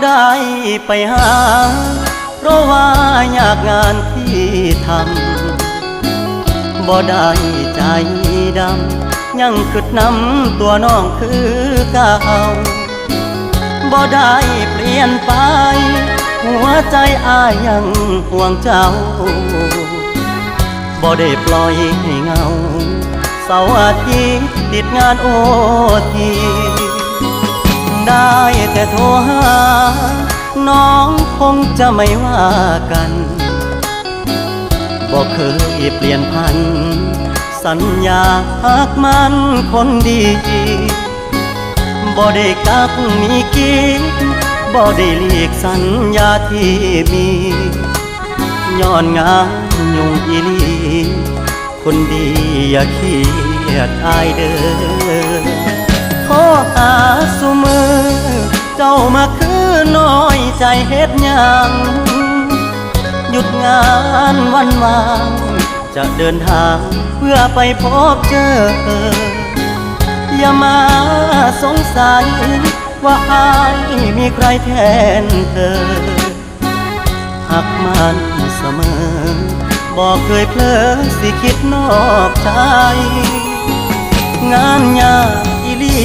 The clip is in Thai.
ได้ไปหาเพราะว่ายากงานที่ทำบ่ได้ใจดำยังกึดน้ำตัวน้องคือเก่าบ่ได้เปลี่ยนไปหัวใจอ้ายยังห่วงเจ้าบ่ได้ปล่อยให้เงาเสาร์อาทิตย์ติดงานโอทีได้แต่โทรหาน้องคงจะไม่ว่ากันบ่เคยเปลี่ยนพันสัญญาหากมันคนดีบ่ได้กักมีกิ๊กบ่ได้หลีกสัญญาที่มีย้อนงานยุ่งอีหลีคนดีอย่าเครียดอายเด้อขอหาสุมือเจ้ามาคือน้อยใจเฮ็ดหยังหยุดงานวันวางจะเดินทางเพื่อไปพบเจออย่ามาสงสัยว่าอายมีใครแทนเธอหักมันเสมอบอกเคยเพลอสิคิดนอกใจงานยากอีหลี